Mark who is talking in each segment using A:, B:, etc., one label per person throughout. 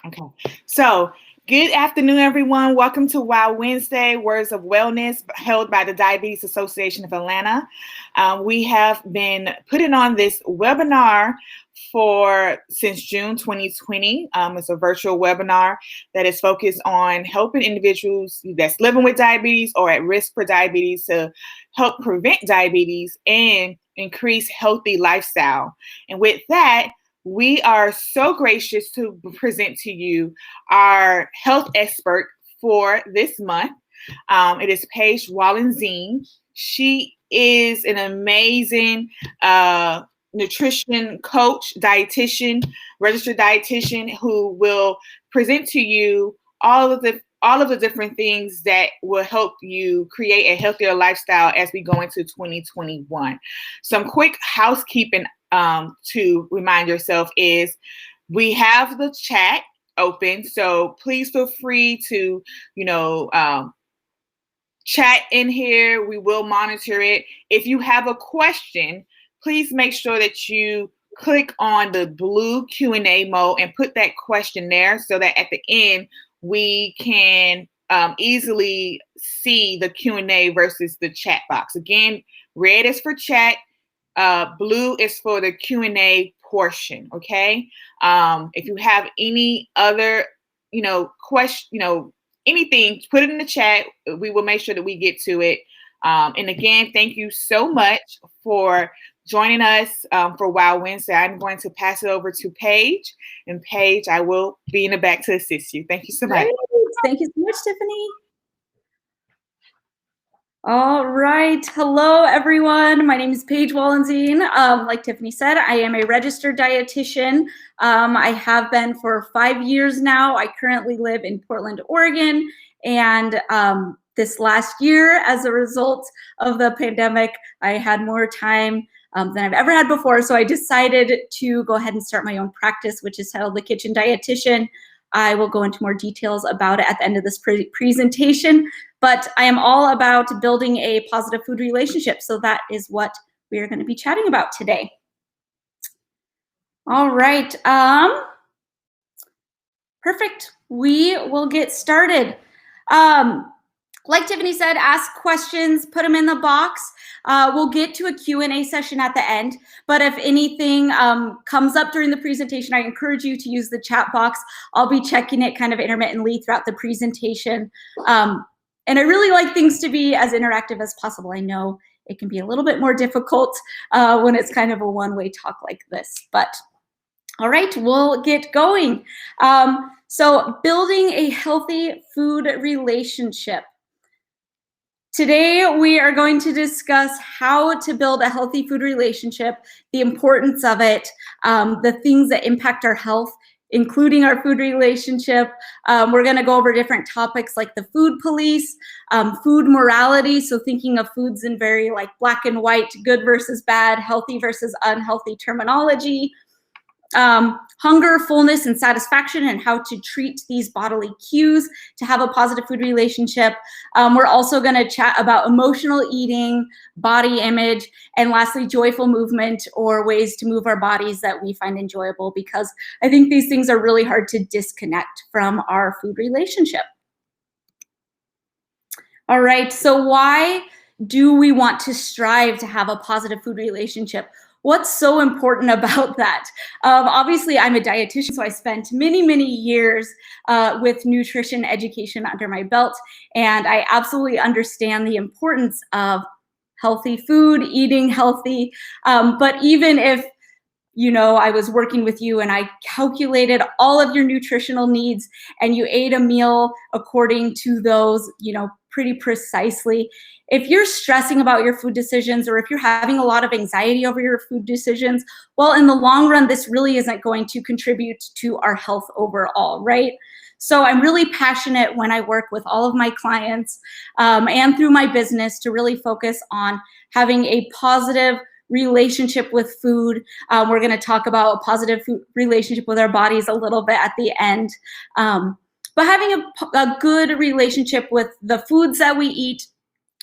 A: Okay. So, good afternoon, everyone. Welcome to WOW Wednesday, Words of Wellness, held by the Diabetes Association of Atlanta. We have been putting on this webinar since June 2020. It's a virtual webinar that is focused on helping individuals that's living with diabetes or at risk for diabetes to help prevent diabetes and increase healthy lifestyle. And with that, we are so gracious to present to you our health expert for this month. It is Paige Wallenzine. She is an amazing nutrition coach, dietitian, registered dietitian who will present to you all of the different things that will help you create a healthier lifestyle as we go into 2021. Some quick housekeeping to remind yourself is we have the chat open, so please feel free to chat in here. We will monitor it. If you have a question, please make sure that you click on the blue Q&A mode and put that question there so that at the end we can easily see the Q&A versus the chat box. Again, red is for chat, blue is for the Q&A portion. Okay. If you have any other, question, anything, put it in the chat. We will make sure that we get to it. And again, thank you so much for joining us for WOW Wednesday. I'm going to pass it over to Paige. And Paige, I will be in the back to assist you. Thank you so much.
B: Great. Thank you so much, Tiffany. All right. Hello, everyone. My name is Paige Wallenzine. Like Tiffany said, I am a registered dietitian. I have been for 5 years now. I currently live in Portland, Oregon. And this last year, as a result of the pandemic, I had more time than I've ever had before. So I decided to go ahead and start my own practice, which is titled The Kitchen Dietitian. I will go into more details about it at the end of this presentation, but I am all about building a positive food relationship. So that is what we are going to be chatting about today. All right. Perfect. We will get started. Like Tiffany said, ask questions, put them in the box. We'll get to a Q&A session at the end, but if anything comes up during the presentation, I encourage you to use the chat box. I'll be checking it kind of intermittently throughout the presentation. And I really like things to be as interactive as possible. I know it can be a little bit more difficult when it's kind of a one-way talk like this, but all right, we'll get going. So building a healthy food relationship. Today, we are going to discuss how to build a healthy food relationship, the importance of it, the things that impact our health, including our food relationship. We're going to go over different topics like the food police, food morality, so thinking of foods in very like black and white, good versus bad, healthy versus unhealthy terminology. Hunger, fullness, and satisfaction, and how to treat these bodily cues to have a positive food relationship. We're also going to chat about emotional eating, body image, and lastly, joyful movement, or ways to move our bodies that we find enjoyable, because I think these things are really hard to disconnect from our food relationship. All right, so why do we want to strive to have a positive food relationship? What's so important about that? Obviously, I'm a dietitian, so I spent many, many years with nutrition education under my belt, and I absolutely understand the importance of healthy food, eating healthy. But even if I was working with you and I calculated all of your nutritional needs and you ate a meal according to those, pretty precisely. If you're stressing about your food decisions, or if you're having a lot of anxiety over your food decisions, well, in the long run, this really isn't going to contribute to our health overall, right? So I'm really passionate when I work with all of my clients and through my business to really focus on having a positive relationship with food. We're going to talk about a positive food relationship with our bodies a little bit at the end. But having a good relationship with the foods that we eat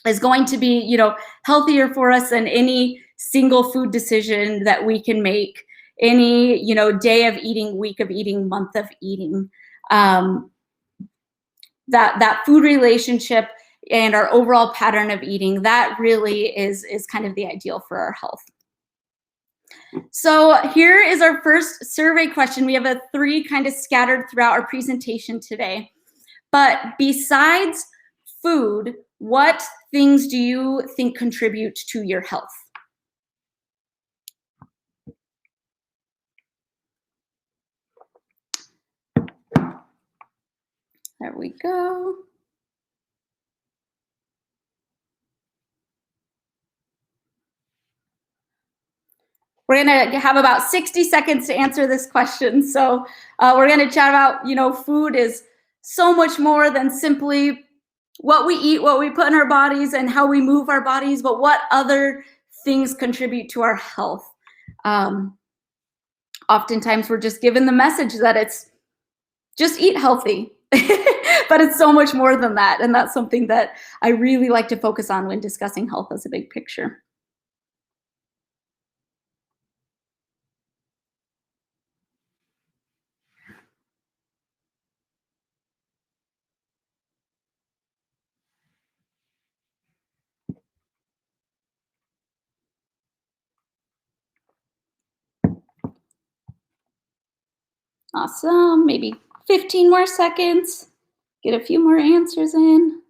B: is going to be, healthier for us than any single food decision that we can make, any, day of eating, week of eating, month of eating. that food relationship and our overall pattern of eating, that really is kind of the ideal for our health. So here is our first survey question. We have 3 kind of scattered throughout our presentation today. But besides food, what things do you think contribute to your health? There we go. We're gonna have about 60 seconds to answer this question. So we're gonna chat about, food is so much more than simply what we eat, what we put in our bodies, and how we move our bodies, but what other things contribute to our health. Oftentimes we're just given the message that it's just eat healthy, but it's so much more than that. And that's something that I really like to focus on when discussing health as a big picture. Awesome. Maybe 15 more seconds. Get a few more answers in.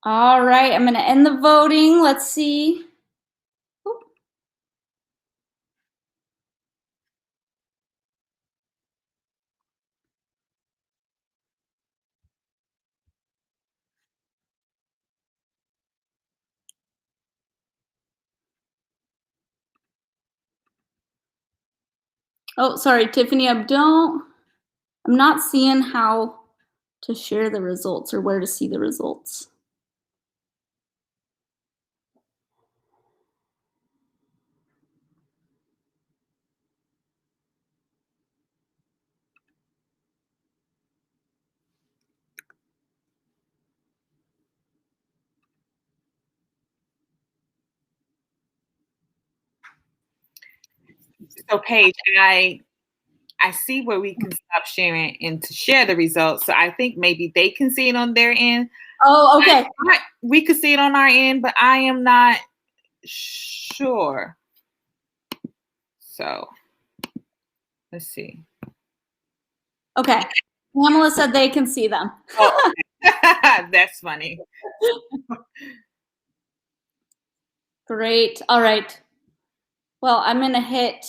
B: All right, I'm going to end the voting. Let's see. Oh, sorry, Tiffany, I'm not seeing how to share the results or where to see the results.
A: So Paige, I see where we can stop sharing and to share the results. So I think maybe they can see it on their end.
B: Oh, okay.
A: We could see it on our end, but I am not sure. So let's see.
B: Okay. Pamela said they can see them.
A: Oh, that's funny.
B: Great. All right. Well, I'm going to hit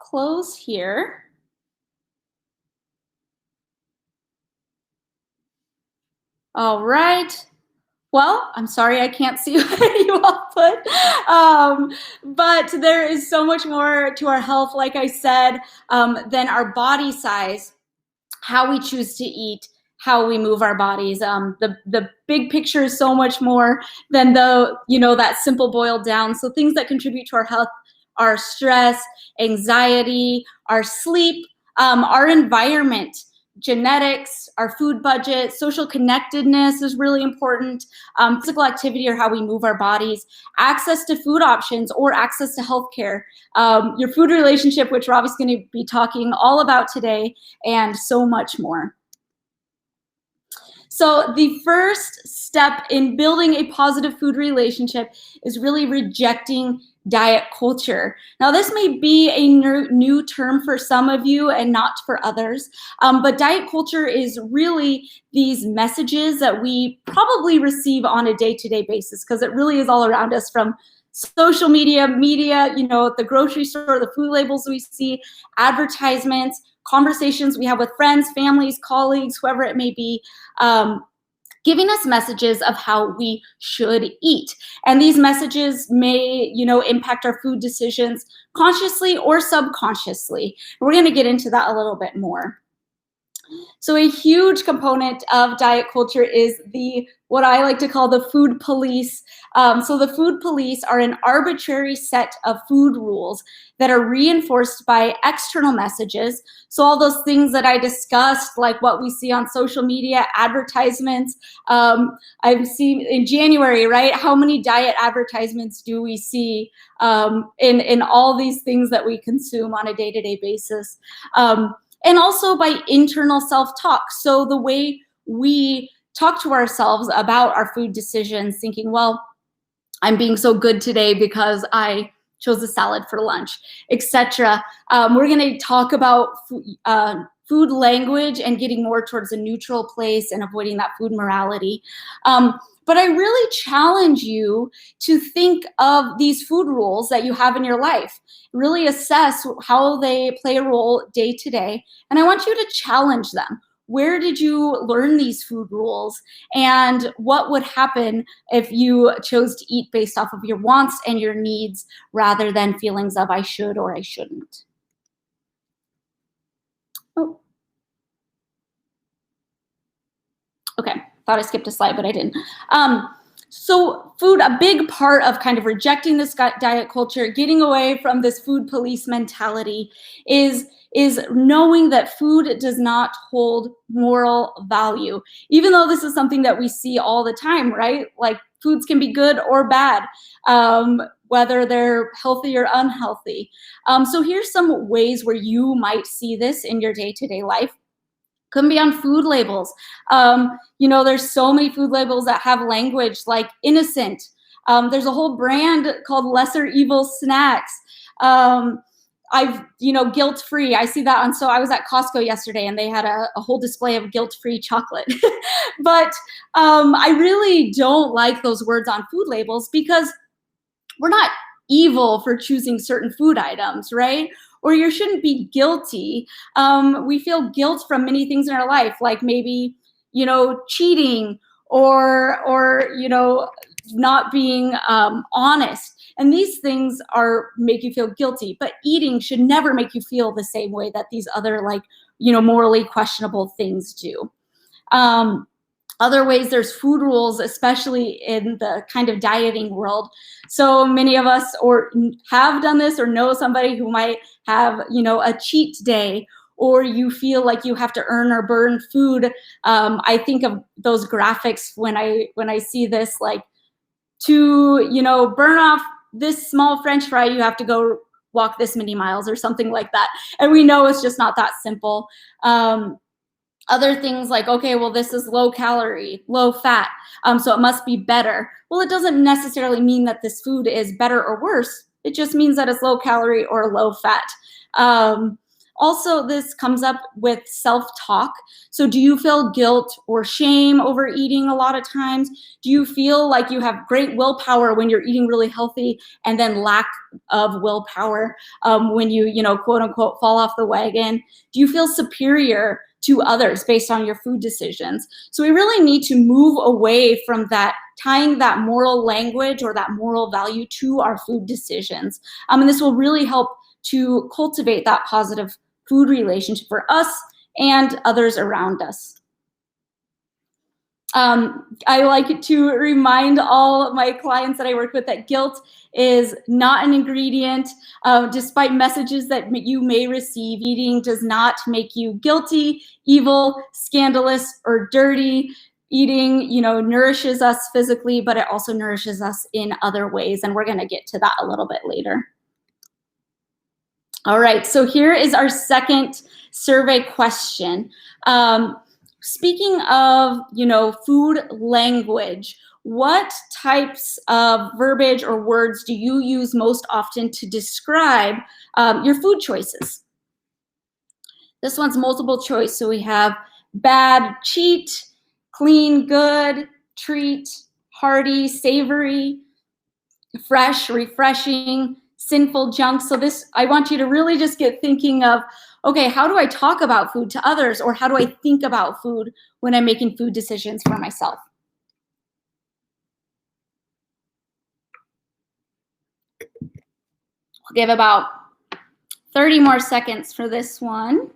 B: close here. All right. Well, I'm sorry I can't see what you all put, but there is so much more to our health, like I said, than our body size, how we choose to eat, how we move our bodies. The big picture is so much more than that simple boiled down. So things that contribute to our health are stress, anxiety, our sleep, our environment, genetics, our food budget, social connectedness is really important, physical activity or how we move our bodies, access to food options or access to healthcare, your food relationship, which we're obviously going to be talking all about today, and so much more. So the first step in building a positive food relationship is really rejecting diet culture. Now, this may be a new term for some of you and not for others, but diet culture is really these messages that we probably receive on a day-to-day basis because it really is all around us, from social media, the grocery store, the food labels we see, advertisements, conversations we have with friends, families, colleagues, whoever it may be, giving us messages of how we should eat. And these messages may, impact our food decisions consciously or subconsciously. We're going to get into that a little bit more. So a huge component of diet culture is the what I like to call the food police. So the food police are an arbitrary set of food rules that are reinforced by external messages. So all those things that I discussed, like what we see on social media, advertisements. I've seen in January, right? How many diet advertisements do we see in all these things that we consume on a day-to-day basis? And also by internal self-talk. So the way we talk to ourselves about our food decisions, thinking, well, I'm being so good today because I chose a salad for lunch, etc. We're going to talk about food language and getting more towards a neutral place and avoiding that food morality. But I really challenge you to think of these food rules that you have in your life, really assess how they play a role day to day, and I want you to challenge them. Where did you learn these food rules? And what would happen if you chose to eat based off of your wants and your needs rather than feelings of I should or I shouldn't? Oh. Okay, thought I skipped a slide, but I didn't. So food, a big part of kind of rejecting this diet culture, getting away from this food police mentality is knowing that food does not hold moral value. Even though this is something that we see all the time, right? Like foods can be good or bad, whether they're healthy or unhealthy. So here's some ways where you might see this in your day-to-day life. Couldn't be on food labels. There's so many food labels that have language like innocent. There's a whole brand called Lesser Evil Snacks. Guilt-free. I see that on, so I was at Costco yesterday and they had a whole display of guilt-free chocolate. But I really don't like those words on food labels because we're not evil for choosing certain food items, right? Or you shouldn't be guilty. We feel guilt from many things in our life, like maybe, cheating or not being honest. And these things make you feel guilty, but eating should never make you feel the same way that these other morally questionable things do. Other ways, there's food rules, especially in the kind of dieting world. So many of us or have done this or know somebody who might have, a cheat day, or you feel like you have to earn or burn food. I think of those graphics when I see this, like to, burn off this small French fry, you have to go walk this many miles or something like that. And we know it's just not that simple. Other things like, okay, well, this is low calorie, low fat, so it must be better. Well, it doesn't necessarily mean that this food is better or worse. It just means that it's low calorie or low fat. Also, this comes up with self-talk. So do you feel guilt or shame over eating a lot of times? Do you feel like you have great willpower when you're eating really healthy and then lack of willpower when you, quote unquote, fall off the wagon? Do you feel superior to others based on your food decisions? So we really need to move away from that, tying that moral language or that moral value to our food decisions. And this will really help to cultivate that positive food relationship for us and others around us. I like to remind all my clients that I work with that guilt is not an ingredient. Despite messages that you may receive, eating does not make you guilty, evil, scandalous, or dirty. Eating, nourishes us physically, but it also nourishes us in other ways. And we're going to get to that a little bit later. All right, so here is our second survey question. Speaking of, food language, what types of verbiage or words do you use most often to describe your food choices? This one's multiple choice. So we have bad, cheat, clean, good, treat, hearty, savory, fresh, refreshing, sinful, junk. So I want you to really just get thinking of, okay, how do I talk about food to others, or how do I think about food when I'm making food decisions for myself? I'll give about 30 more seconds for this one.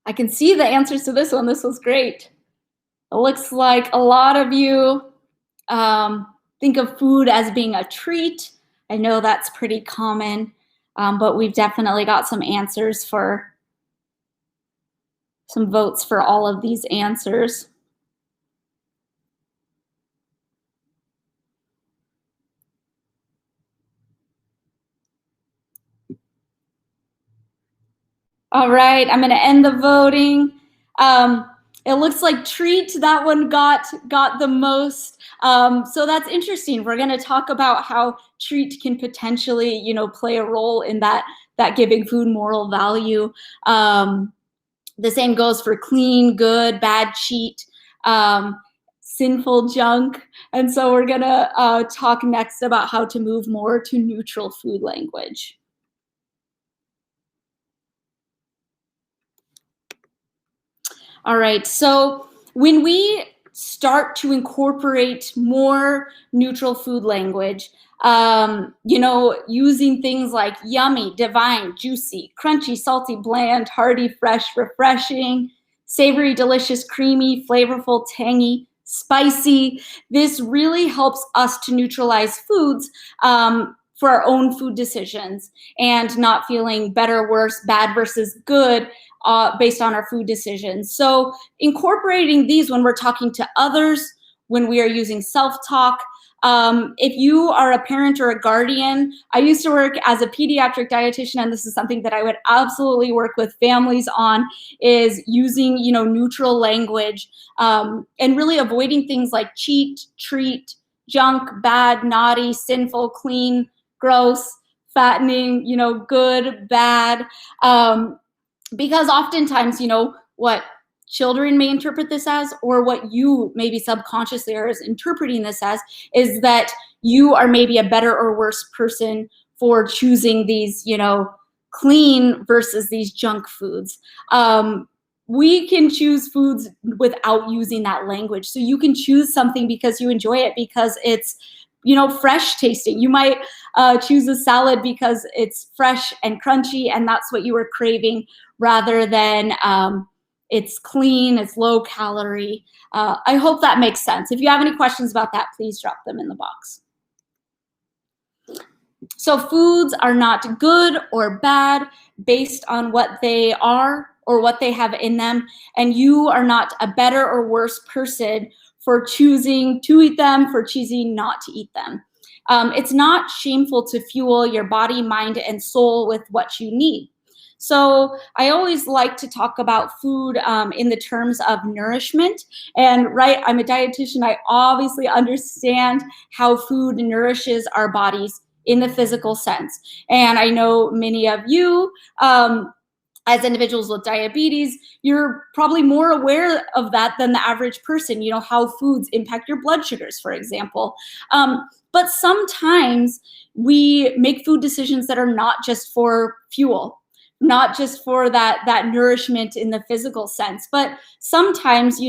B: I can see the answers to this one. This was great. It looks like a lot of you think of food as being a treat. I know that's pretty common, but we've definitely got some answers for some votes for all of these answers. All right, I'm gonna end the voting. It looks like treat, that one got the most. So that's interesting. We're gonna talk about how treat can potentially, play a role in that giving food moral value. The same goes for clean, good, bad, cheat, sinful, junk. And so we're gonna talk next about how to move more to neutral food language. All right, so when we start to incorporate more neutral food language, using things like yummy, divine, juicy, crunchy, salty, bland, hearty, fresh, refreshing, savory, delicious, creamy, flavorful, tangy, spicy, this really helps us to neutralize foods for our own food decisions and not feeling better, worse, bad versus good based on our food decisions. So incorporating these when we're talking to others, when we are using self-talk, if you are a parent or a guardian, I used to work as a pediatric dietitian, and this is something that I would absolutely work with families on, is using, neutral language, and really avoiding things like cheat, treat, junk, bad, naughty, sinful, clean, gross, fattening, good, bad. Because oftentimes, what children may interpret this as, or what you maybe subconsciously are interpreting this as, is that you are maybe a better or worse person for choosing these, clean versus these junk foods. We can choose foods without using that language. So you can choose something because you enjoy it, because it's, fresh tasting. You might choose a salad because it's fresh and crunchy and that's what you were craving, rather than it's clean, it's low calorie. I hope that makes sense. If you have any questions about that, please drop them in the box. So foods are not good or bad based on what they are or what they have in them, and you are not a better or worse person for choosing to eat them, for choosing not to eat them. It's not shameful to fuel your body, mind, and soul with what you need. So I always like to talk about food in the terms of nourishment. And I'm a dietitian. I obviously understand how food nourishes our bodies in the physical sense. And I know many of you, as individuals with diabetes, you're probably more aware of that than the average person, how foods impact your blood sugars, for example. But sometimes we make food decisions that are not just for fuel, not just for that nourishment in the physical sense, but sometimes,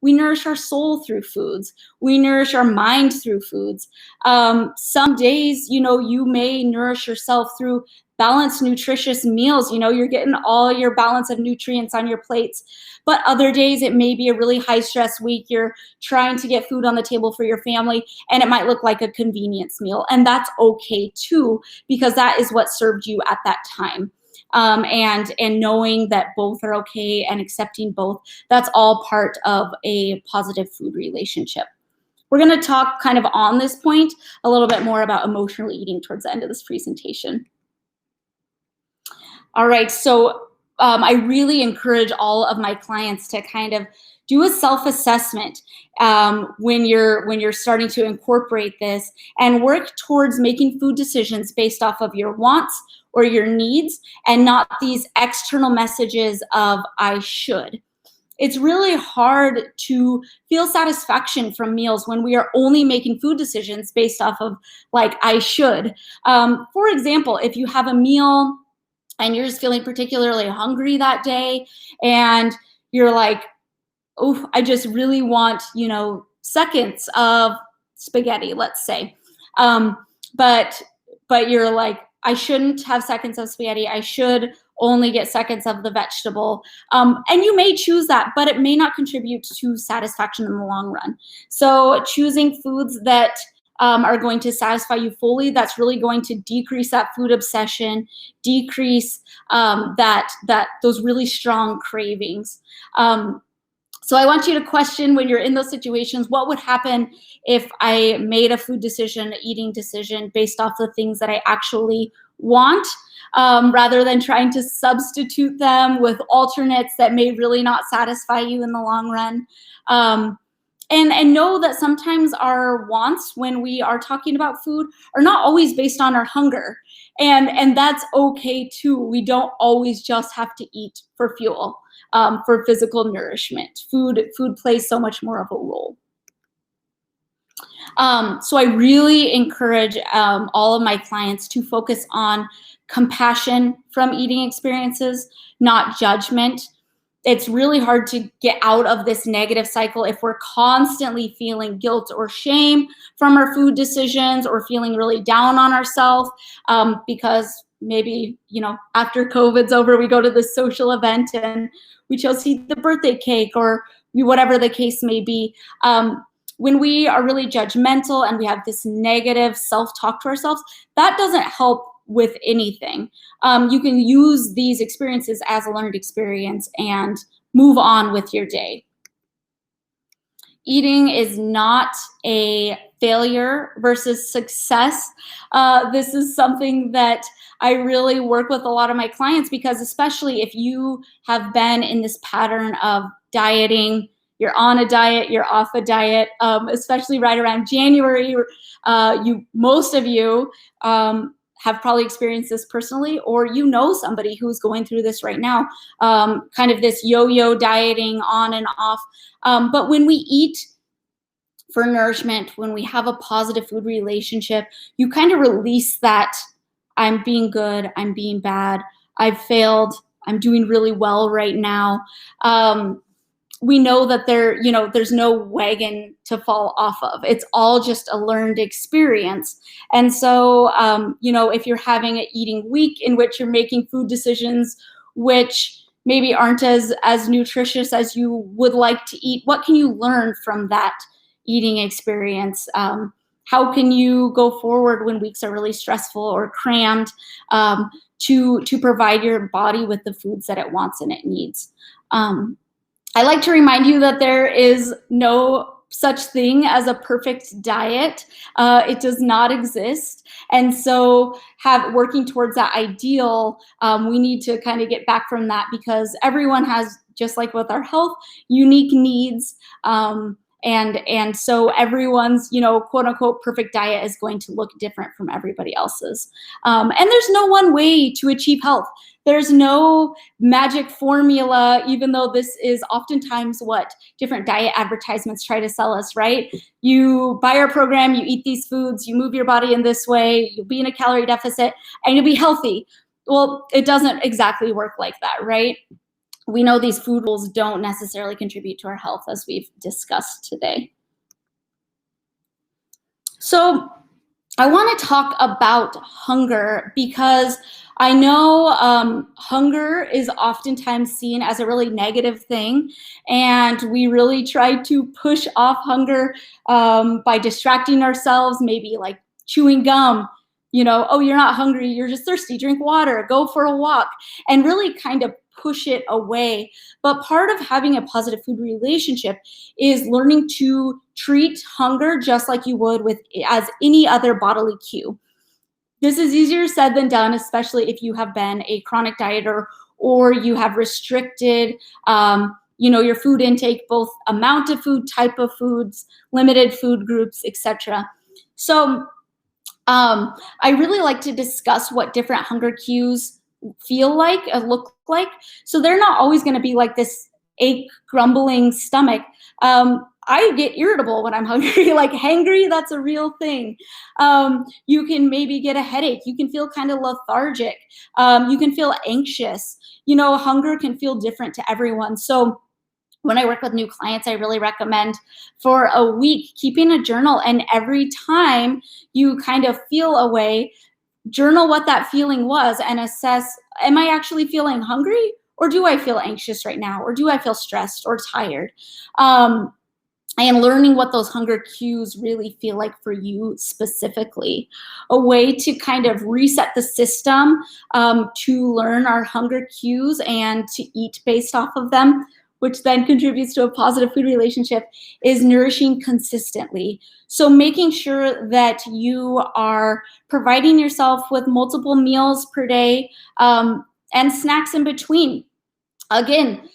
B: we nourish our soul through foods. We nourish our mind through foods. Some days, you may nourish yourself through balanced, nutritious meals. You're getting all your balance of nutrients on your plates. But other days, it may be a really high stress week. You're trying to get food on the table for your family, and it might look like a convenience meal. And that's okay too, because that is what served you at that time. And knowing that both are okay and accepting both, that's all part of a positive food relationship. We're going to talk kind of on this point a little bit more about emotional eating towards the end of this presentation. All right, so I really encourage all of my clients to kind of do a self-assessment when you're starting to incorporate this, and work towards making food decisions based off of your wants or your needs, and not these external messages of I should. It's really hard to feel satisfaction from meals when we are only making food decisions based off of like I should. For example, if you have a meal and you're just feeling particularly hungry that day, and you're like, oh, I just really want, seconds of spaghetti, let's say. But you're like, I shouldn't have seconds of spaghetti. I should only get seconds of the vegetable. And you may choose that, but it may not contribute to satisfaction in the long run. So choosing foods that are going to satisfy you fully, that's really going to decrease that food obsession, decrease those really strong cravings. So I want you to question, when you're in those situations, what would happen if I made a food decision, an eating decision based off the things that I actually want, rather than trying to substitute them with alternates that may really not satisfy you in the long run. And know that sometimes our wants, when we are talking about food, are not always based on our hunger. And that's okay too. We don't always just have to eat for fuel, for physical nourishment. Food plays so much more of a role. So I really encourage all of my clients to focus on compassion from eating experiences, not judgment. It's really hard to get out of this negative cycle if we're constantly feeling guilt or shame from our food decisions, or feeling really down on ourselves, because maybe, after COVID's over, we go to this social event and we chose to eat the birthday cake, or whatever the case may be. When we are really judgmental and we have this negative self-talk to ourselves, that doesn't help with anything. You can use these experiences as a learned experience and move on with your day. Eating is not a failure versus success. This is something that I really work with a lot of my clients, because especially if you have been in this pattern of dieting, you're on a diet, you're off a diet, especially right around January, most of you have probably experienced this personally, or somebody who's going through this right now, kind of this yo-yo dieting on and off. But when we eat for nourishment, when we have a positive food relationship, you kind of release that I'm being good, I'm being bad, I've failed, I'm doing really well right now. We know that there's no wagon to fall off of. It's all just a learned experience. And so, if you're having an eating week in which you're making food decisions which maybe aren't as nutritious as you would like to eat, what can you learn from that eating experience? How can you go forward when weeks are really stressful or crammed, to provide your body with the foods that it wants and it needs? I like to remind you that there is no such thing as a perfect diet. It does not exist. And so working towards that ideal, we need to kind of get back from that, because everyone has, just like with our health, unique needs. And so everyone's, quote unquote, perfect diet is going to look different from everybody else's. And there's no one way to achieve health. There's no magic formula, even though this is oftentimes what different diet advertisements try to sell us, right? You buy our program, you eat these foods, you move your body in this way, you'll be in a calorie deficit, and you'll be healthy. Well, it doesn't exactly work like that, right? We know these food rules don't necessarily contribute to our health, as we've discussed today. So I want to talk about hunger, because I know hunger is oftentimes seen as a really negative thing, and we really try to push off hunger by distracting ourselves, maybe like chewing gum. Oh, you're not hungry, you're just thirsty, drink water, go for a walk, and really kind of push it away. But part of having a positive food relationship is learning to treat hunger just like you would as any other bodily cue. This is easier said than done, especially if you have been a chronic dieter, or you have restricted your food intake, both amount of food, type of foods, limited food groups, etc. So I really like to discuss what different hunger cues feel like, look like. So they're not always going to be like this ache, grumbling stomach. I get irritable when I'm hungry, like hangry, that's a real thing. You can maybe get a headache. You can feel kind of lethargic. You can feel anxious. Hunger can feel different to everyone. So when I work with new clients, I really recommend for a week keeping a journal, and every time you kind of feel a way, journal what that feeling was and assess, am I actually feeling hungry, or do I feel anxious right now, or do I feel stressed or tired? And learning what those hunger cues really feel like for you specifically. A way to kind of reset the system to learn our hunger cues and to eat based off of them, which then contributes to a positive food relationship, is nourishing consistently. So making sure that you are providing yourself with multiple meals per day and snacks in between. Again,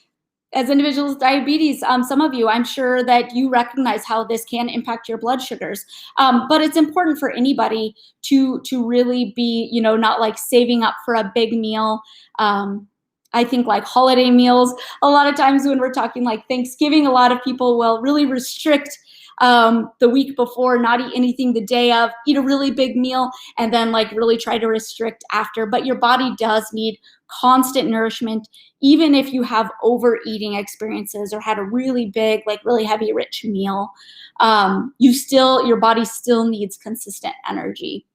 B: as individuals with diabetes, some of you, I'm sure that you recognize how this can impact your blood sugars. But it's important for anybody to really be, not like saving up for a big meal. I think like holiday meals, a lot of times when we're talking like Thanksgiving, a lot of people will really restrict the week before, not eat anything the day of, eat a really big meal, and then like really try to restrict after. But your body does need constant nourishment, even if you have overeating experiences or had a really big, like really heavy, rich meal. Your body still needs consistent energy.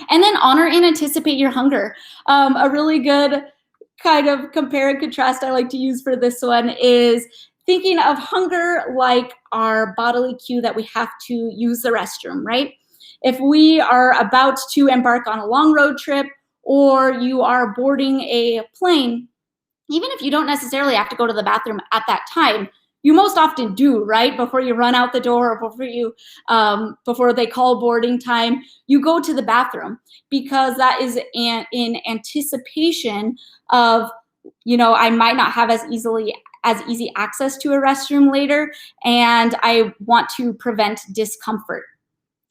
B: And then honor and anticipate your hunger. A really good kind of compare and contrast I like to use for this one is thinking of hunger like our bodily cue that we have to use the restroom, right? If we are about to embark on a long road trip, or you are boarding a plane, even if you don't necessarily have to go to the bathroom at that time, you most often do, right? Before you run out the door, or before they call boarding time, you go to the bathroom, because that is in anticipation of, I might not have as easy access to a restroom later, and I want to prevent discomfort.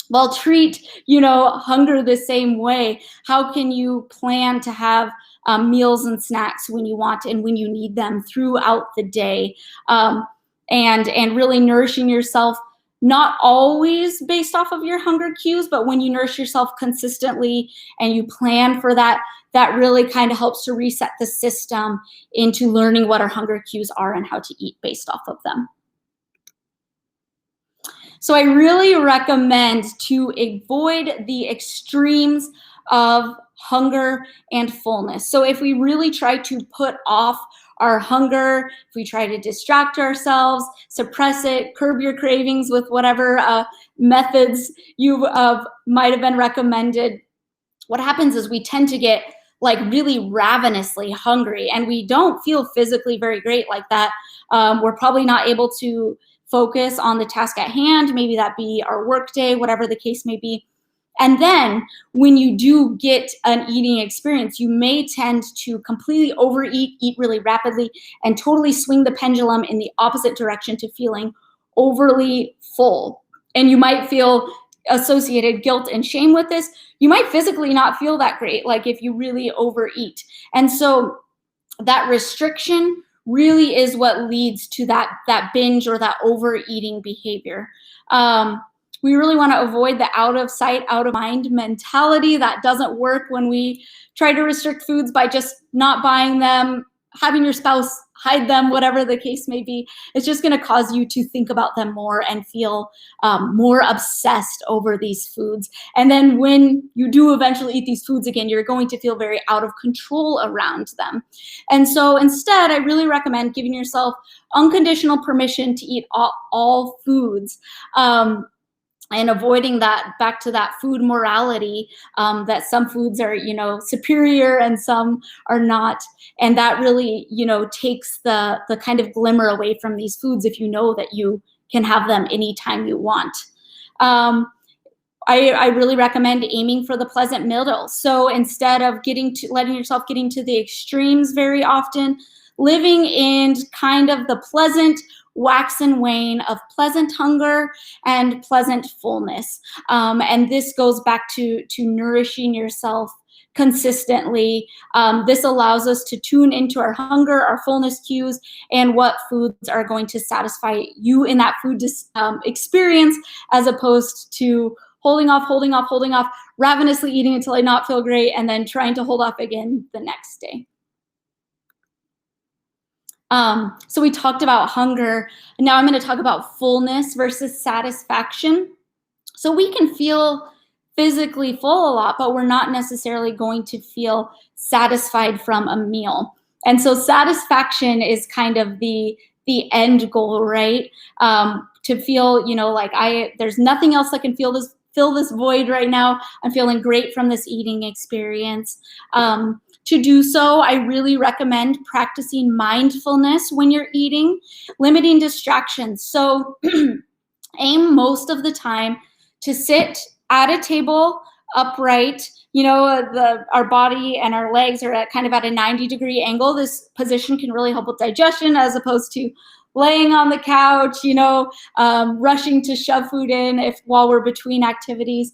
B: Well, treat, hunger the same way. How can you plan to have meals and snacks when you want and when you need them throughout the day? And really nourishing yourself, not always based off of your hunger cues, but when you nourish yourself consistently and you plan for that, that really kind of helps to reset the system into learning what our hunger cues are and how to eat based off of them. So I really recommend to avoid the extremes of hunger and fullness. So if we really try to put off our hunger, if we try to distract ourselves, suppress it, curb your cravings with whatever methods you might have been recommended, what happens is we tend to get like really ravenously hungry, and we don't feel physically very great like that. We're probably not able to focus on the task at hand, maybe that be our work day, whatever the case may be. And then when you do get an eating experience, you may tend to completely overeat, eat really rapidly, and totally swing the pendulum in the opposite direction to feeling overly full. And you might feel associated guilt and shame with this. You might physically not feel that great, like if you really overeat. And so that restriction really is what leads to that binge or that overeating behavior. We really want to avoid the out of sight, out of mind mentality. That doesn't work when we try to restrict foods by just not buying them, having your spouse hide them, whatever the case may be. It's just going to cause you to think about them more and feel more obsessed over these foods. And then when you do eventually eat these foods again, you're going to feel very out of control around them. And so instead, I really recommend giving yourself unconditional permission to eat all foods. And avoiding that, back to that food morality, that some foods are, superior and some are not. And that really, takes the kind of glimmer away from these foods if you know that you can have them anytime you want. I really recommend aiming for the pleasant middle. So instead of letting yourself get into the extremes very often, living in kind of the pleasant wax and wane of pleasant hunger and pleasant fullness. And this goes back to nourishing yourself consistently. This allows us to tune into our hunger, our fullness cues, and what foods are going to satisfy you in that food experience, as opposed to holding off, ravenously eating until I not feel great, and then trying to hold off again the next day. So we talked about hunger, and now I'm going to talk about fullness versus satisfaction. So we can feel physically full a lot, but we're not necessarily going to feel satisfied from a meal. And so satisfaction is kind of the end goal, right? To feel, like there's nothing else that can fill this void right now. I'm feeling great from this eating experience. To do so, I really recommend practicing mindfulness when you're eating, limiting distractions. So aim most of the time to sit at a table upright. Our body and our legs are kind of at a 90-degree angle. This position can really help with digestion as opposed to laying on the couch, rushing to shove food in while we're between activities.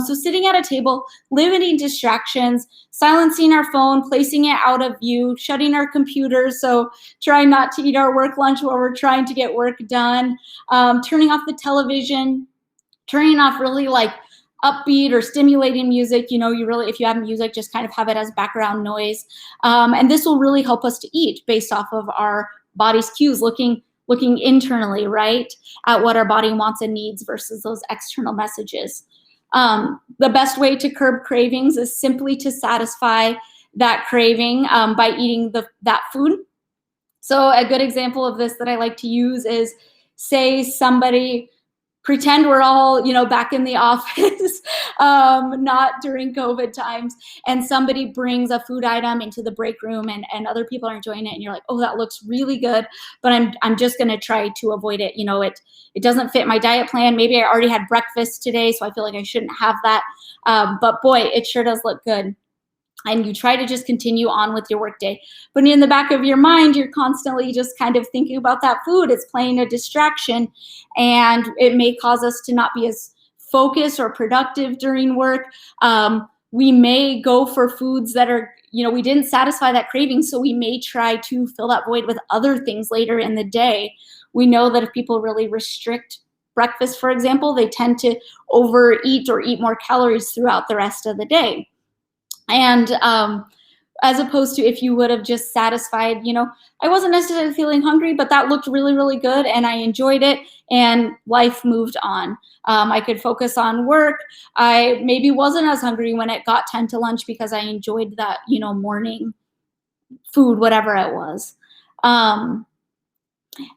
B: So sitting at a table, limiting distractions, silencing our phone, placing it out of view, shutting our computers. So trying not to eat our work lunch while we're trying to get work done, turning off the television, turning off really like upbeat or stimulating music. If you have music, just kind of have it as background noise. And this will really help us to eat based off of our body's cues, looking internally, right, at what our body wants and needs versus those external messages. The best way to curb cravings is simply to satisfy that craving by eating that food. So a good example of this that I like to use is, say somebody, pretend we're all, back in the office, not during COVID times, and somebody brings a food item into the break room and other people are enjoying it, and you're like, oh, that looks really good, but I'm just gonna try to avoid it. It doesn't fit my diet plan. Maybe I already had breakfast today, so I feel like I shouldn't have that. But boy, it sure does look good. And you try to just continue on with your workday. But in the back of your mind, you're constantly just kind of thinking about that food. It's playing a distraction, and it may cause us to not be as focused or productive during work. We may go for foods that are, we didn't satisfy that craving, so we may try to fill that void with other things later in the day. We know that if people really restrict breakfast, for example, they tend to overeat or eat more calories throughout the rest of the day. And as opposed to if you would have just satisfied, I wasn't necessarily feeling hungry, but that looked really, really good and I enjoyed it and life moved on. I could focus on work. I maybe wasn't as hungry when it got time to lunch because I enjoyed that, morning food, whatever it was. And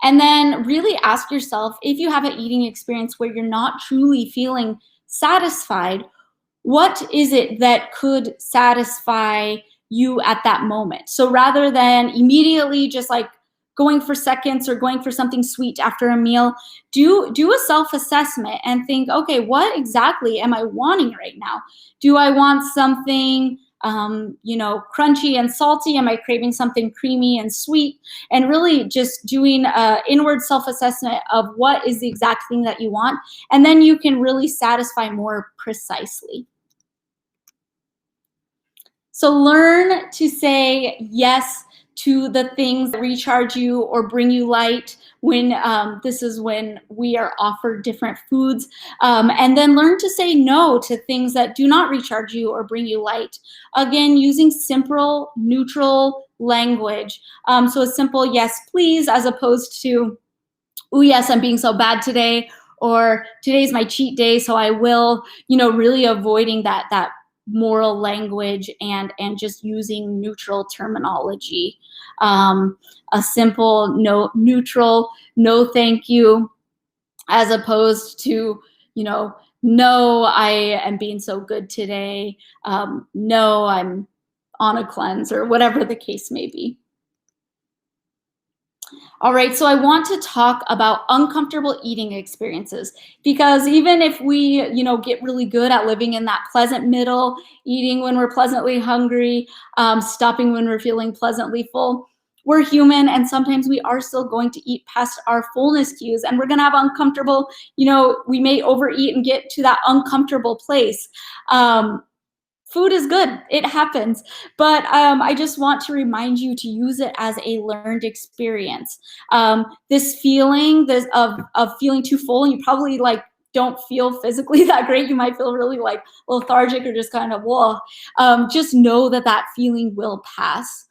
B: then really ask yourself, if you have an eating experience where you're not truly feeling satisfied, what is it that could satisfy you at that moment? So rather than immediately just like going for seconds or going for something sweet after a meal, do a self-assessment and think, okay, what exactly am I wanting right now? Do I want something crunchy and salty? Am I craving something creamy and sweet? And really just doing an inward self-assessment of what is the exact thing that you want. And then you can really satisfy more precisely. So learn to say yes to the things that recharge you or bring you light when this is when we are offered different foods. And then learn to say no to things that do not recharge you or bring you light. Again, using simple, neutral language. So a simple yes, please, as opposed to, oh yes, I'm being so bad today, or today's my cheat day, so I will, really avoiding that moral language and just using neutral terminology. A simple neutral no thank you, as opposed to, no, I am being so good today. No, I'm on a cleanse, or whatever the case may be. All right, so I want to talk about uncomfortable eating experiences, because even if we, get really good at living in that pleasant middle, eating when we're pleasantly hungry, stopping when we're feeling pleasantly full, we're human, and sometimes we are still going to eat past our fullness cues, and we're going to have uncomfortable, we may overeat and get to that uncomfortable place. Food is good, it happens, but I just want to remind you to use it as a learned experience. This feeling of feeling too full, and you probably don't feel physically that great, you might feel really lethargic or just kind of whoa. Just know that feeling will pass.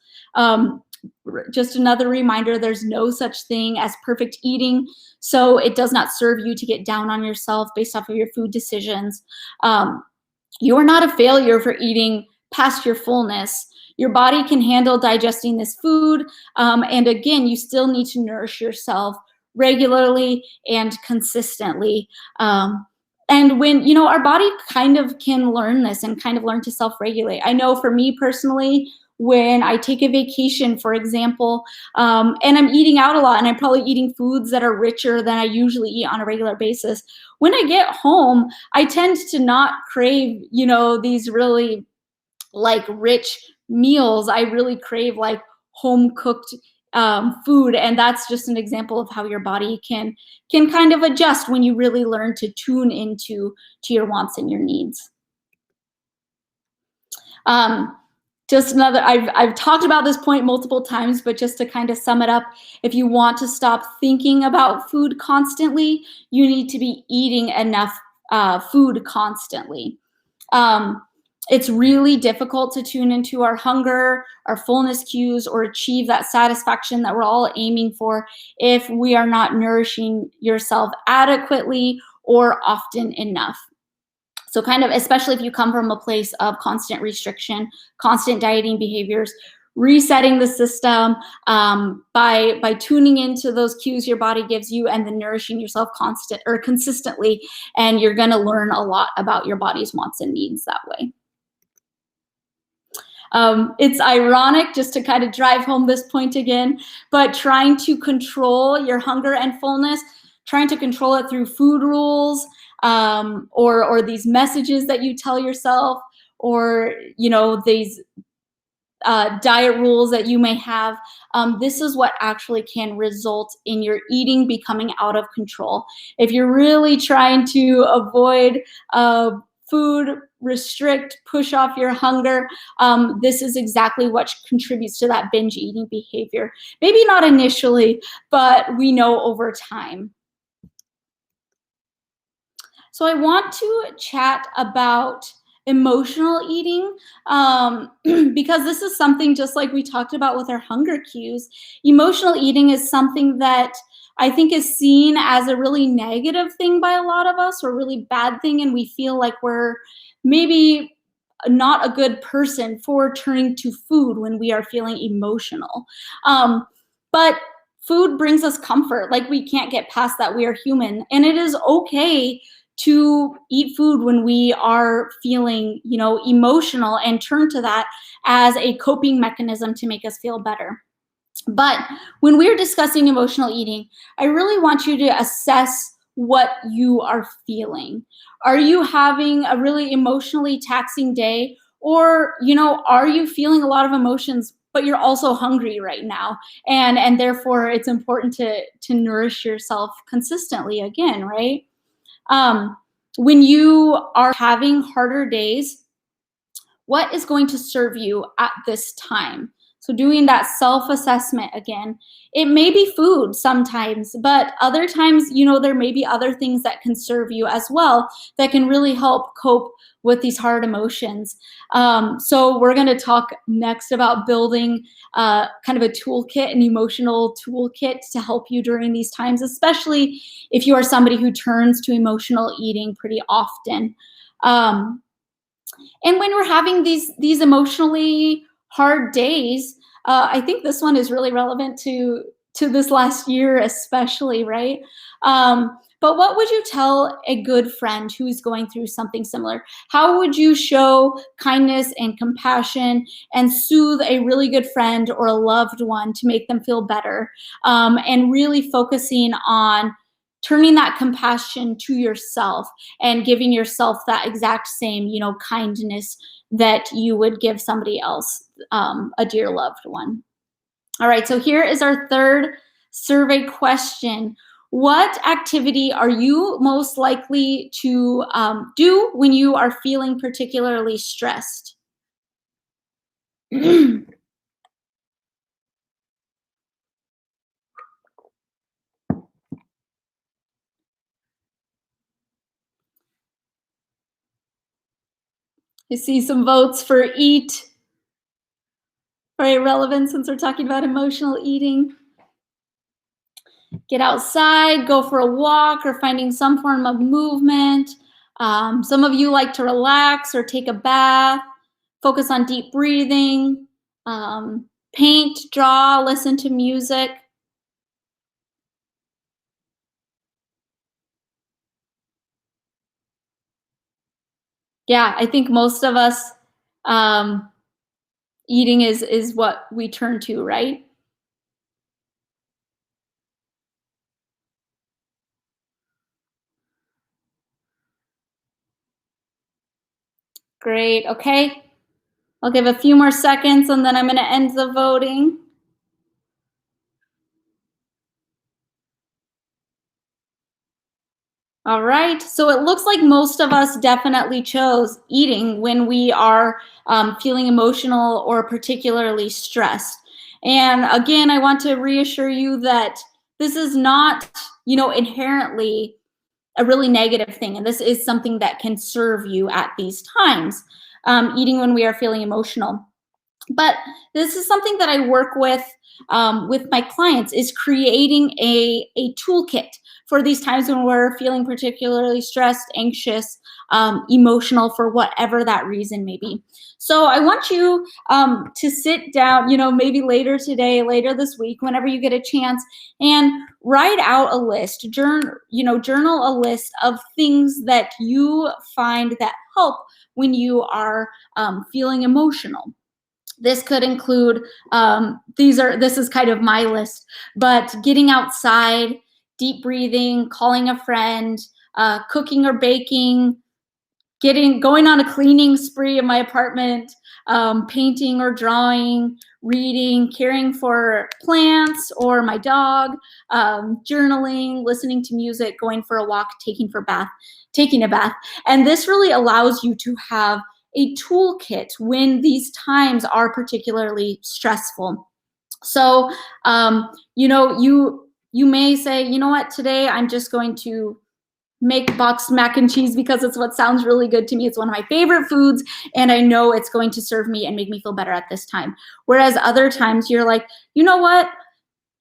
B: Just another reminder, there's no such thing as perfect eating, so it does not serve you to get down on yourself based off of your food decisions. You are not a failure for eating past your fullness. Your body can handle digesting this food. And again, you still need to nourish yourself regularly and consistently. And when, our body kind of can learn this and kind of learn to self regulate. I know for me personally, when I take a vacation, for example, and I'm eating out a lot and I'm probably eating foods that are richer than I usually eat on a regular basis, when I get home, I tend to not crave, these really like rich meals. I really crave like home cooked food, and that's just an example of how your body can kind of adjust when you really learn to tune into your wants and your needs. Um, just another, I've talked about this point multiple times, but just to kind of sum it up, if you want to stop thinking about food constantly, you need to be eating enough food constantly. It's really difficult to tune into our hunger, our fullness cues, or achieve that satisfaction that we're all aiming for if we are not nourishing yourself adequately or often enough. So kind of, especially if you come from a place of constant restriction, constant dieting behaviors, resetting the system by tuning into those cues your body gives you and then nourishing yourself consistently, and you're going to learn a lot about your body's wants and needs that way. It's ironic, just to kind of drive home this point again, but trying to control your hunger and fullness, trying to control it through food rules, or these messages that you tell yourself, or these diet rules that you may have. This is what actually can result in your eating becoming out of control. If you're really trying to avoid food, restrict, push off your hunger, this is exactly what contributes to that binge eating behavior. Maybe not initially, but we know over time. So I want to chat about emotional eating, because this is something, just like we talked about with our hunger cues, emotional eating is something that I think is seen as a really negative thing by a lot of us, or a really bad thing, and we feel like we're maybe not a good person for turning to food when we are feeling emotional. But food brings us comfort. Like, we can't get past that. We are human, and it is okay to eat food when we are feeling, emotional, and turn to that as a coping mechanism to make us feel better. But when we're discussing emotional eating, I really want you to assess what you are feeling. Are you having a really emotionally taxing day? Or, are you feeling a lot of emotions, but you're also hungry right now? And therefore it's important to nourish yourself consistently again, right? When you are having harder days, what is going to serve you at this time? So doing that self-assessment again. It may be food sometimes, but other times, there may be other things that can serve you as well that can really help cope with these hard emotions. So we're going to talk next about building kind of a toolkit, an emotional toolkit to help you during these times, especially if you are somebody who turns to emotional eating pretty often. And when we're having these emotionally hard days, I think this one is really relevant to this last year especially, right? But what would you tell a good friend who's going through something similar? How would you show kindness and compassion and soothe a really good friend or a loved one to make them feel better? And really focusing on turning that compassion to yourself and giving yourself that exact same, kindness that you would give somebody else, a dear loved one. All right, so here is our third survey question. What activity are you most likely to do when you are feeling particularly stressed? I see some votes for eat. Very relevant since we're talking about emotional eating. Get outside, go for a walk, or finding some form of movement. Some of you like to relax or take a bath, focus on deep breathing, paint, draw, listen to music. Yeah, I think most of us, um, eating is what we turn to, right? Great. Okay. I'll give a few more seconds and then I'm going to end the voting. All right. So it looks like most of us definitely chose eating when we are feeling emotional or particularly stressed. And again, I want to reassure you that this is not, inherently a really negative thing. And this is something that can serve you at these times, eating when we are feeling emotional. But this is something that I work with my clients, is creating a toolkit for these times when we're feeling particularly stressed, anxious, emotional, for whatever that reason may be. So I want you to sit down, maybe later today, later this week, whenever you get a chance, and write out a list, journal a list of things that you find that help when you are feeling emotional. This could include, this is kind of my list, but getting outside, deep breathing, calling a friend, cooking or baking, going on a cleaning spree in my apartment, painting or drawing, reading, caring for plants or my dog, journaling, listening to music, going for a walk, taking a bath. And this really allows you to have a toolkit when these times are particularly stressful. So, you may say, you know what, today I'm just going to make boxed mac and cheese because it's what sounds really good to me. It's one of my favorite foods, and I know it's going to serve me and make me feel better at this time. Whereas other times you're like, you know what,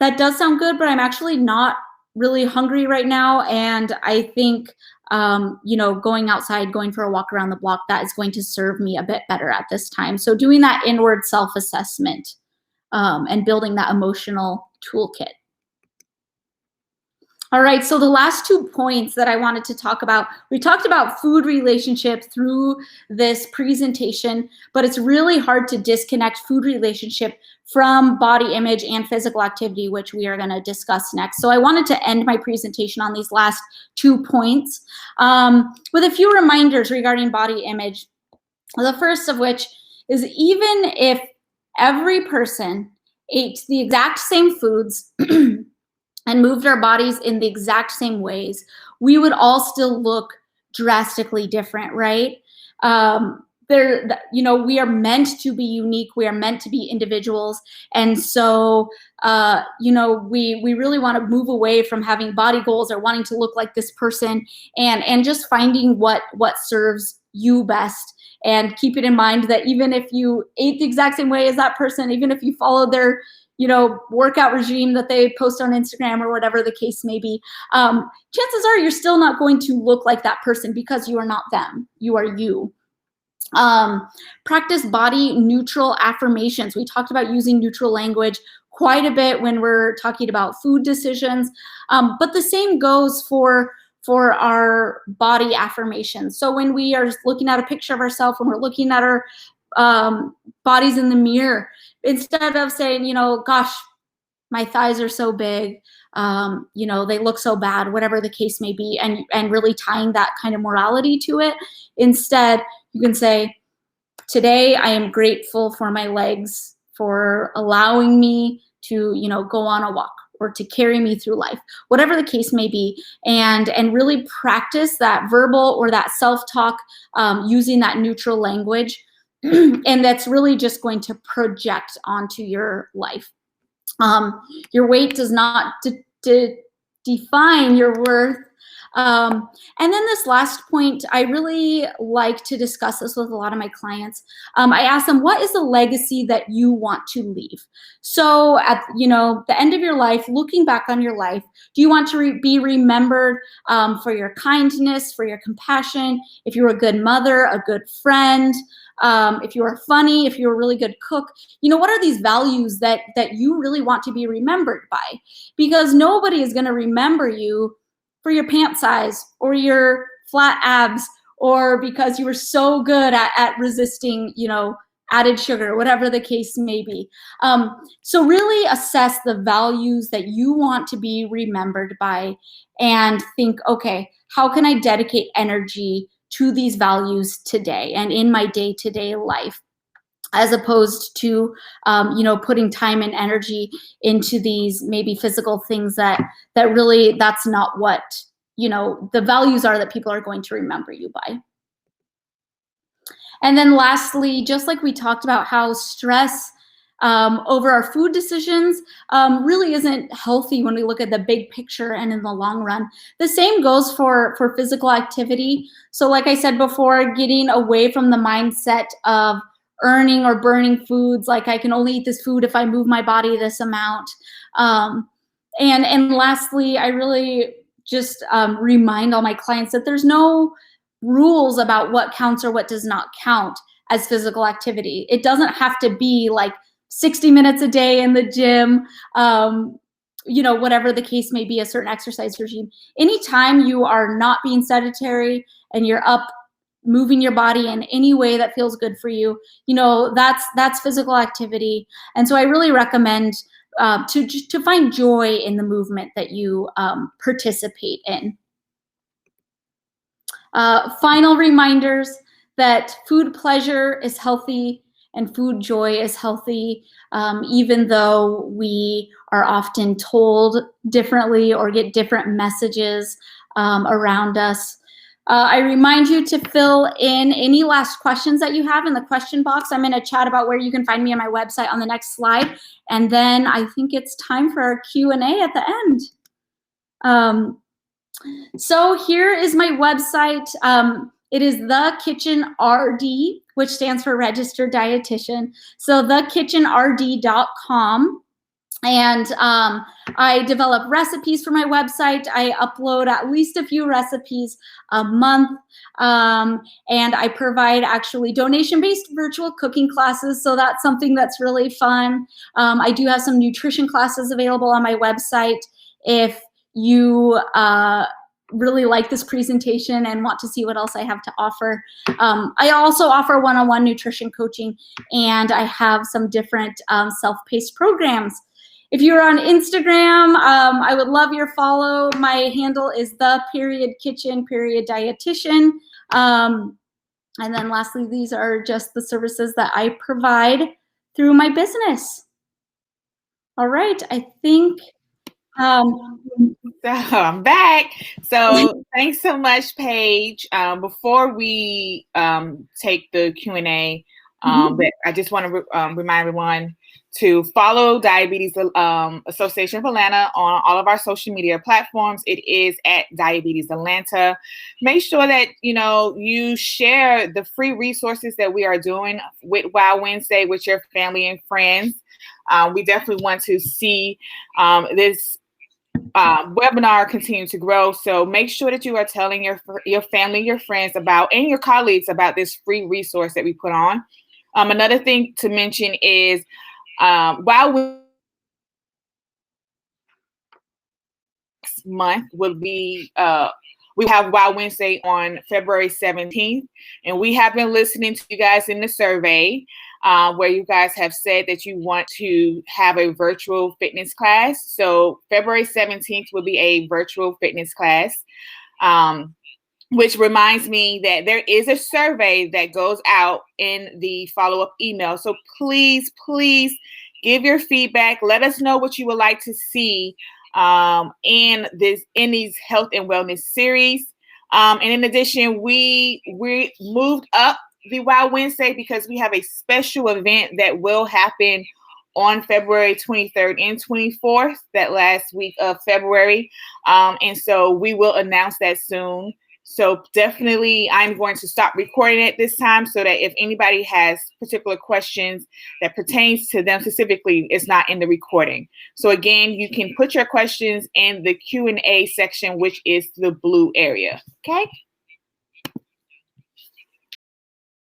B: that does sound good, but I'm actually not really hungry right now. And I think, going outside, going for a walk around the block, that is going to serve me a bit better at this time. So doing that inward self-assessment, and building that emotional toolkit. All right, so the last 2 points that I wanted to talk about, we talked about food relationship through this presentation, but it's really hard to disconnect food relationship from body image and physical activity, which we are going to discuss next. So I wanted to end my presentation on these last 2 points with a few reminders regarding body image. The first of which is, even if every person ate the exact same foods and moved our bodies in the exact same ways, we would all still look drastically different, right? We are meant to be unique. We are meant to be individuals. And so, we really want to move away from having body goals or wanting to look like this person, and just finding what serves you best. And keep it in mind that even if you ate the exact same way as that person, even if you followed their workout regime that they post on Instagram or whatever the case may be, chances are you're still not going to look like that person, because you are not them. You are you. Practice body neutral affirmations. We talked about using neutral language quite a bit when we're talking about food decisions, but the same goes for our body affirmations. So when we are looking at a picture of ourselves, when we're looking at our bodies in the mirror, instead of saying, gosh, my thighs are so big, they look so bad, whatever the case may be, and really tying that kind of morality to it, instead you can say, today I am grateful for my legs for allowing me to, go on a walk or to carry me through life, whatever the case may be, and really practice that verbal or that self-talk, using that neutral language. And that's really just going to project onto your life. Your weight does not define your worth. And then this last point, I really like to discuss this with a lot of my clients. I ask them, what is the legacy that you want to leave? So at the end of your life, looking back on your life, do you want to be remembered for your kindness, for your compassion, if you were a good mother, a good friend, if you were funny, if you were a really good cook? What are these values that you really want to be remembered by? Because nobody is going to remember you for your pant size or your flat abs, or because you were so good at resisting, added sugar, whatever the case may be. So really assess the values that you want to be remembered by and think, okay, how can I dedicate energy to these values today and in my day-to-day life, as opposed to putting time and energy into these maybe physical things that really, that's not what the values are that people are going to remember you by. And then lastly, just like we talked about how stress over our food decisions really isn't healthy when we look at the big picture and in the long run. The same goes for physical activity. So like I said before, getting away from the mindset of earning or burning foods, like I can only eat this food if I move my body this amount. And lastly, I really just remind all my clients that there's no rules about what counts or what does not count as physical activity. It doesn't have to be like 60 minutes a day in the gym, whatever the case may be, a certain exercise regime. Anytime you are not being sedentary and you're up moving your body in any way that feels good for you, that's physical activity. And so I really recommend to find joy in the movement that you participate in. Final reminders that food pleasure is healthy and food joy is healthy, even though we are often told differently or get different messages around us. I remind you to fill in any last questions that you have in the question box. I'm going to chat about where you can find me on my website on the next slide. And then I think it's time for our Q&A at the end. So here is my website. It is The Kitchen RD, which stands for Registered Dietitian. So thekitchenrd.com. And I develop recipes for my website. I upload at least a few recipes a month. And I provide actually donation-based virtual cooking classes. So that's something that's really fun. I do have some nutrition classes available on my website if you really like this presentation and want to see what else I have to offer. I also offer one-on-one nutrition coaching, and I have some different self-paced programs. If you're on Instagram, I would love your follow. My handle is the.kitchen.dietitian. And then lastly, these are just the services that I provide through my business. All right, I think
A: so I'm back. So thanks so much, Paige. Before we take the Q&A, but I just want to remind everyone to follow Diabetes Association of Atlanta on all of our social media platforms. It is at Diabetes Atlanta. Make sure that you share the free resources that we are doing with WOW Wednesday with your family and friends. We definitely want to see this webinar continue to grow. So make sure that you are telling your family, your friends about, and your colleagues about this free resource that we put on. Another thing to mention is while month will be we have WOW Wednesday on February 17th, and we have been listening to you guys in the survey where you guys have said that you want to have a virtual fitness class. So February 17th will be a virtual fitness class, which reminds me that there is a survey that goes out in the follow-up email. So please, please give your feedback. Let us know what you would like to see in these health and wellness series. And in addition, we moved up the WOW Wednesday because we have a special event that will happen on February 23rd and 24th, that last week of February. And so we will announce that soon. So definitely I'm going to stop recording it this time so that if anybody has particular questions that pertains to them specifically, it's not in the recording. So again, you can put your questions in the Q&A section, which is the blue area. Okay.